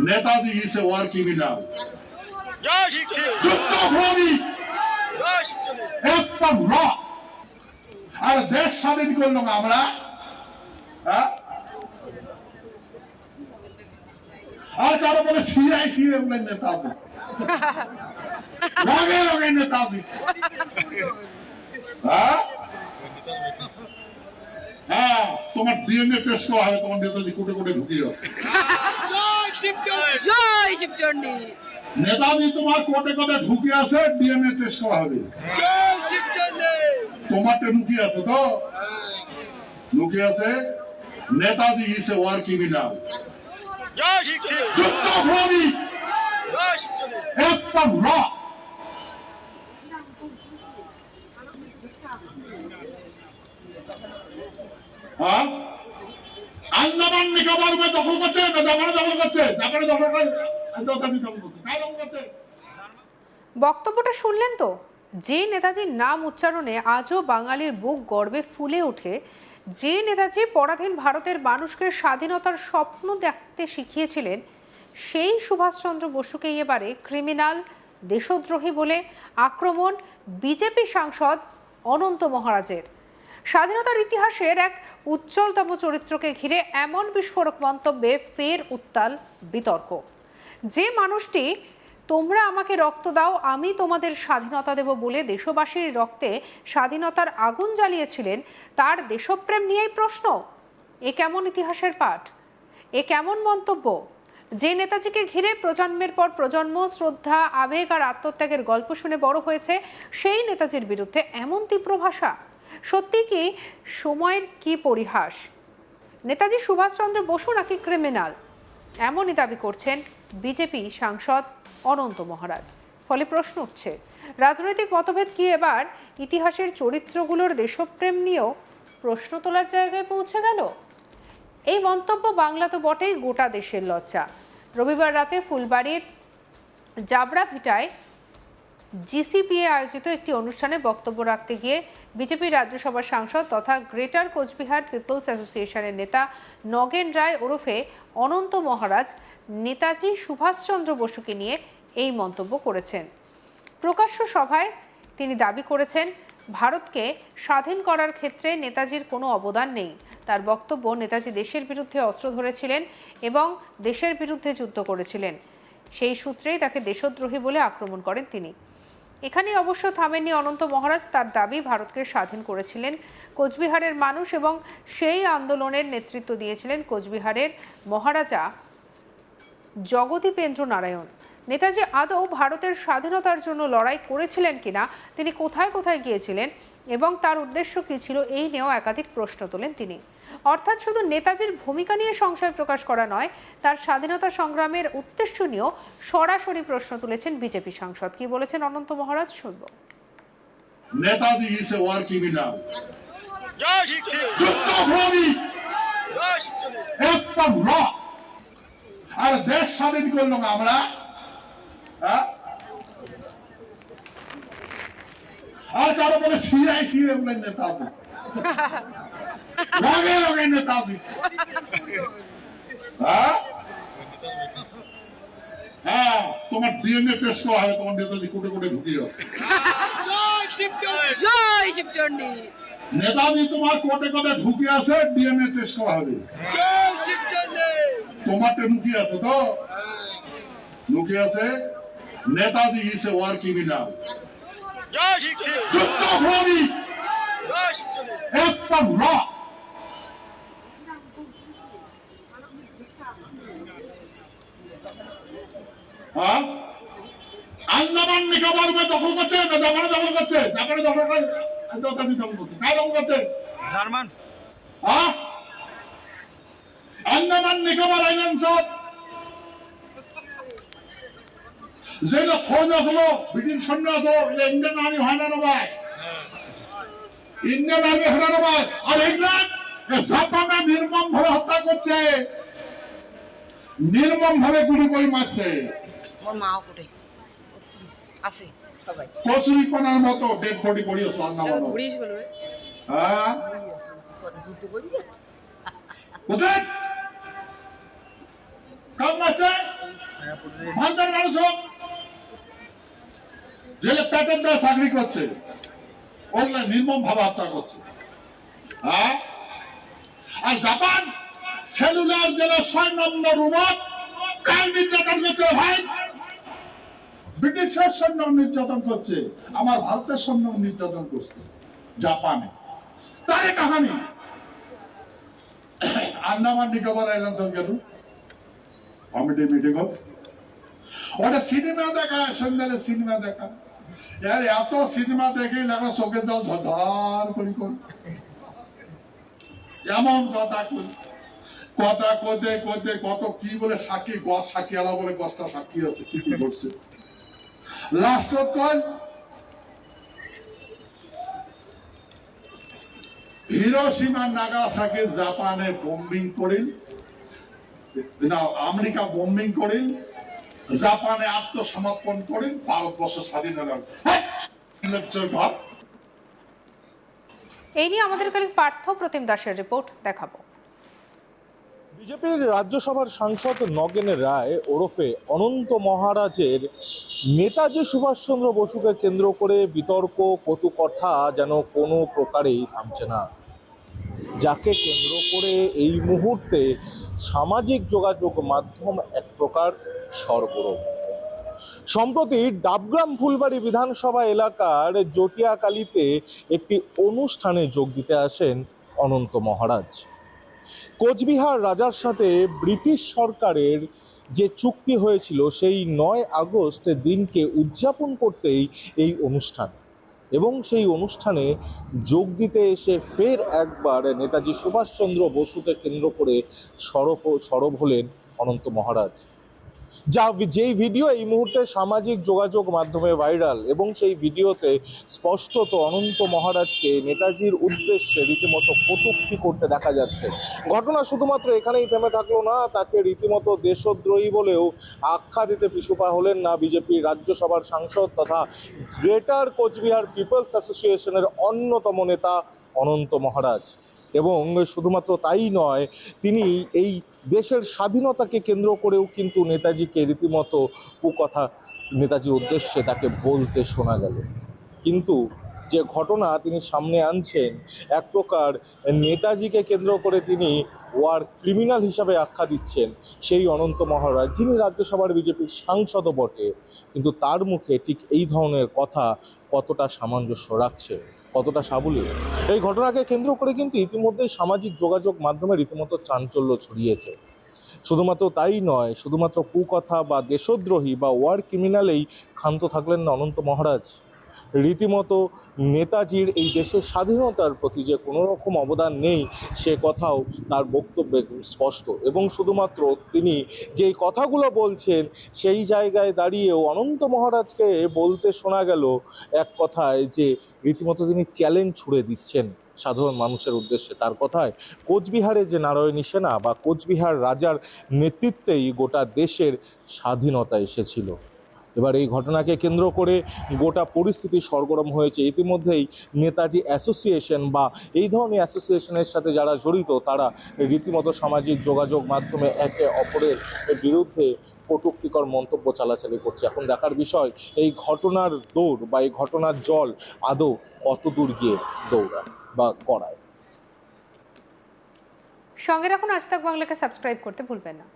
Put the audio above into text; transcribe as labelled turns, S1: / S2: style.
S1: Netaji is a war criminal. একদম র। আর দেশ স্বাধীন করলাম আমরা, আর কারো বলে সিআই সিআই বলে নেতাজি, রঙে রঙে নেতাজি। হ্যাঁ, তোমার ডিএনএ টেস্ট করা হবে, তোমার নেতাজি কোটে কোটে ঢুকিয়ে আছে। নেতাজি তোমার কোটে কোটে ঢুকিয়ে আছে, ডিএনএ টেস্ট করা হবে। তোমারটা লুকিয়ে আছে তো, লুকিয়ে আছে। Netaji is a war criminal, যুদ্ধপ্রহরী, একদম র। আন্দামান নিকোবর দখল করছে না জাপানে দখল করছে, জাপানে দখল করছে।
S2: বক্তব্যটা শুনলেন তো? যে নেতাজির নাম উচ্চারণে আজও বাঙালির বুক গর্বে ফুলে ওঠে, যে নেতাজি পরাধীন ভারতের মানুষকে স্বাধীনতার স্বপ্ন দেখতে শিখিয়েছিলেন, সেই সুভাষচন্দ্র বসুকে এবারে ক্রিমিনাল, দেশদ্রোহী বলে আক্রমণ বিজেপি সাংসদ অনন্ত মহারাজের। স্বাধীনতার ইতিহাসের এক উজ্জ্বলতম চরিত্রকে ঘিরে এমন বিস্ফোরক মন্তব্যে ফের উত্তাল বিতর্ক। যে মানুষটি তোমরা আমাকে রক্ত দাও, আমি তোমাদের স্বাধীনতা দেব বলে দেশবাসীর রক্তে স্বাধীনতার আগুন জ্বালিয়েছিলেন, তার দেশপ্রেম নিয়েই প্রশ্ন। এ কেমন ইতিহাসের পাঠ? এ কেমন মন্তব্য? যে নেতাজিকে ঘিরে প্রজন্মের পর প্রজন্ম শ্রদ্ধা, আবেগ আর আত্মত্যাগের গল্প শুনে বড় হয়েছে, সেই নেতাজির বিরুদ্ধে এমন তীব্র ভাষা। সত্যি কি সময়ের কি পরিহাস? নেতাজি সুভাষচন্দ্র বসু নাকি ক্রিমিনাল? এমনই দাবি করছেন বিজেপি সাংসদ অনন্ত মহারাজ। ফলে প্রশ্ন উঠছে, রাজনৈতিক মতভেদ কি এবার ইতিহাসের চরিত্রগুলোর দেশপ্রেম নিয়েও প্রশ্ন তোলার জায়গায় পৌঁছে গেল? এই মন্তব্য বাংলা তো বটেই, গোটা দেশের লজ্জা। রবিবার রাতে ফুলবাড়ির জাবরা ভিটায় জিসিপিএ আয়োজিত একটি অনুষ্ঠানে বক্তব্য রাখতে গিয়ে বিজেপি রাজ্যসভার সাংসদ তথা গ্রেটার কোচবিহার পিপলস অ্যাসোসিয়েশনের নেতা নগেন রায় ওরফে অনন্ত মহারাজ নেতাজি সুভাষচন্দ্র বসুকে নিয়ে এই মন্তব্য করেছেন। প্রকাশ্য সভায় তিনি দাবি করেছেন, ভারতকে স্বাধীন করার ক্ষেত্রে নেতাজির কোনো অবদান নেই। তার বক্তব্য, নেতাজি দেশের বিরুদ্ধে অস্ত্র ধরেছিলেন এবং দেশের বিরুদ্ধে যুদ্ধ করেছিলেন, সেই সূত্রেই তাকে দেশদ্রোহী বলে আক্রমণ করেন তিনি। এখানেই অবশ্য থামেননি অনন্ত মহারাজ। তার দাবি, ভারতকে স্বাধীন করেছিলেন কোচবিহারের মানুষ এবং সেই আন্দোলনের নেতৃত্ব দিয়েছিলেন কোচবিহারের মহারাজা জগদীপেন্দ্র নারায়ণ। নেতাজি আদৌ ভারতের স্বাধীনতার জন্য লড়াই করেছিলেন কিনা, তিনি কোথায় কোথায় গিয়েছিলেন এবং তার উদ্দেশ্য কী ছিল, এই নিয়েও একাধিক প্রশ্ন তোলেন তিনি। অর্থাৎ শুধু নেতাজির ভূমিকা নিয়ে সংশয় প্রকাশ করা নয়, তার স্বাধীনতা সংগ্রামের উদ্দেশ্য নিয়েও সরাসরি প্রশ্ন তুলেছেন বিজেপি সাংসদ। কি বলেছেন অনন্ত মহারাজ, শুনব।
S1: Netaji is a war criminal, যুদ্ধপ্রহরী, একদম র। আর দেশ স্বাধীন করলাম আমরা, আর কারো বলে সিআই সিআই বলে নেতাজি, রঙে রঙে নেতাজি। হ্যাঁ, তোমার ডিএনএ টেস্ট করা হবে, তোমার নেতাজি কোটে কোটে ঢুকিয়ে আছে। নেতাজি তোমার কোটে কোটে ঢুকিয়ে আছে, ডিএনএ টেস্ট করা হবে। তোমারটা লুকিয়ে আছে তো, লুকিয়ে আছে। Netaji is a war criminal, যুদ্ধপ্রহরী, একদম র। আন্দামান নিকোবর দখল করছে না জাপানে দখল করছে, জাপানে দখল করছে। কার দখল করছে? জার্মান। আন্দামান নিকোবর আইল্যান্ডস যেটা খোঁজ আসলো, ব্রিটিশ সৈন্য আসলো, ইন্ডিয়ান আর্মি হয় না ভাই, ইন্ডিয়ান আর্মি হয় না ভাই। আর ইংল্যান্ড জাপানে নির্মম ভাবে হত্যা করছে, নির্মম ভাবে গুলি করে মারছে। কচুরিপানার মতো ডেড বডি পড়িয়েছে আন্দামান। হ্যাঁ, বুঝলেন? কাম আছে ভারতের মানুষ হোক রেলে প্যাটার্ন দেওয়া চাকরি করছে, ওগুলো নির্মম ভাবে হত্যা করছে। হ্যাঁ, আর জাপান সেলুলার জেলা 6 নম্বর রুমত কাল নির্যাতন করছে ভাই। ব্রিটিশের সৈন্য নির্যাতন করছে, আমার ভারতের সৈন্য নির্যাতন করছে জাপানে। তারে কাহানি আন্দামান নিকোবর আইল্যান্ড গেল কমিটি মিটিং ওটা সিনেমা দেখা, সন্ধ্যারে সিনেমা দেখা। এত সিনেমা দেখেই লাগলো চোখের জল ধর করি এমন কথা কই, কথা কইতে কইতে কত কি বলে সাক্ষী, গছ সাক্ষী আলা বলে গছটা সাক্ষী আছে কি কি করছে। লাস্ট কয় হিরোশিমা নাগাসাকি জাপানে বোম্বিং করেন, আমেরিকা বোম্বিং করেন, জাপানে আত্মসমর্পণ করেন, ভারতবর্ষ স্বাধীন হলেন।
S2: এই নিয়ে আমাদের কলিগ পার্থ প্রতিম দাসের রিপোর্ট দেখাবো।
S3: বিজেপির রাজ্যসভার সাংসদ নগেন রায় ওরফে অনন্ত মহারাজের নেতাজি সুভাষচন্দ্র বসুকে কেন্দ্র করে বিতর্ক কটু কথা যেন কোনো প্রকারেই থামছে না, যাকে কেন্দ্র করে এই মুহূর্তে সামাজিক যোগাযোগ মাধ্যম এক প্রকার সরগরম। সম্প্রতি ডাবগ্রাম ফুলবাড়ি বিধানসভা এলাকার জটিয়াকালীতে একটি অনুষ্ঠানে যোগ দিতে আসেন অনন্ত মহারাজ। কোচবিহার রাজার সাথে ব্রিটিশ সরকারের যে চুক্তি হয়েছিল সেই 9 আগস্ট দিনকে উদযাপন করতেই এই অনুষ্ঠান, এবং সেই অনুষ্ঠানে যোগ দিতে এসে ফের একবার নেতাজি সুভাষচন্দ্র বসুকে কেন্দ্র করে সরব হলেন অনন্ত মহারাজ। যেই ভিডিও এই মুহূর্তে সামাজিক যোগাযোগ মাধ্যমে ভাইরাল, এবং সেই ভিডিওতে স্পষ্টত অনন্ত মহারাজকে নেতাজির উদ্দেশ্যে রীতিমতো কটূক্তি করতে দেখা যাচ্ছে। ঘটনা শুধুমাত্র এখানেই থেমে থাকলো না, তাকে রীতিমতো দেশদ্রোহী বলেও আখ্যা দিতে পিছুপা হলেন না বিজেপির রাজ্যসভার সাংসদ তথা গ্রেটার কোচবিহার পিপলস অ্যাসোসিয়েশনের অন্যতম নেতা অনন্ত মহারাজ। এবং শুধুমাত্র তাই নয়, তিনি এই দেশের স্বাধীনতাকে কেন্দ্র করেও কিন্তু নেতাজিকে রীতিমতো কুকথা নেতাজির উদ্দেশ্যে তাকে বলতে শোনা গেল। কিন্তু যে ঘটনা তিনি সামনে আনছেন, এক প্রকার নেতাজিকে কেন্দ্র করে তিনি ওয়ার ক্রিমিনাল হিসাবে আখ্যা দিচ্ছেন সেই অনন্ত মহারাজ, যিনি রাজ্যসভার বিজেপির সাংসদও বটে, কিন্তু তার মুখে ঠিক এই ধরনের কথা কতটা সামঞ্জস্য রাখছে, কতটা সাবলীল। এই ঘটনাকে কেন্দ্র করে কিন্তু ইতিমধ্যেই সামাজিক যোগাযোগ মাধ্যমে রীতিমতো চাঞ্চল্য ছড়িয়েছে। শুধুমাত্র তাই নয়, শুধুমাত্র কুকথা বা দেশদ্রোহী বা ওয়ার ক্রিমিনালেই ক্ষান্ত থাকলেন না অনন্ত মহারাজ। রীতিমতো নেতাজির এই দেশের স্বাধীনতার প্রতি যে কোনো রকম অবদান নেই সে কথাও তার বক্তব্যে স্পষ্ট, এবং শুধুমাত্র তিনি যেই কথাগুলো বলছেন সেই জায়গায় দাঁড়িয়েও অনন্ত মহারাজকে বলতে শোনা গেল এক কথায় যে রীতিমতো তিনি চ্যালেঞ্জ ছুড়ে দিচ্ছেন সাধারণ মানুষের উদ্দেশ্যে। তার কথায় কোচবিহারে যে নারায়ণী সেনা বা কোচবিহার রাজার নেতৃত্বেই গোটা দেশের স্বাধীনতা এসেছিল। এবার এই ঘটনাকে কেন্দ্র করে গোটা পরিস্থিতি সরগরম হয়েছে। ইতিমধ্যেই নেতাজি অ্যাসোসিয়েশন বা এই ধরনের অ্যাসোসিয়েশনের সাথে যারা জড়িত তারা রীতিমতো সামাজিক যোগাযোগ মাধ্যমে একে অপরের বিরুদ্ধে কটূক্তিকর মন্তব্য চালাচালি করছে। এখন দেখার বিষয় এই ঘটনার দৌড় বা এই ঘটনার জল আদৌ কত দূর গিয়ে দৌড়ায় বা করায়।
S2: সঙ্গে রাখুন আজ তাক বাংলাকে সাবস্ক্রাইব করতে ভুলবেন না।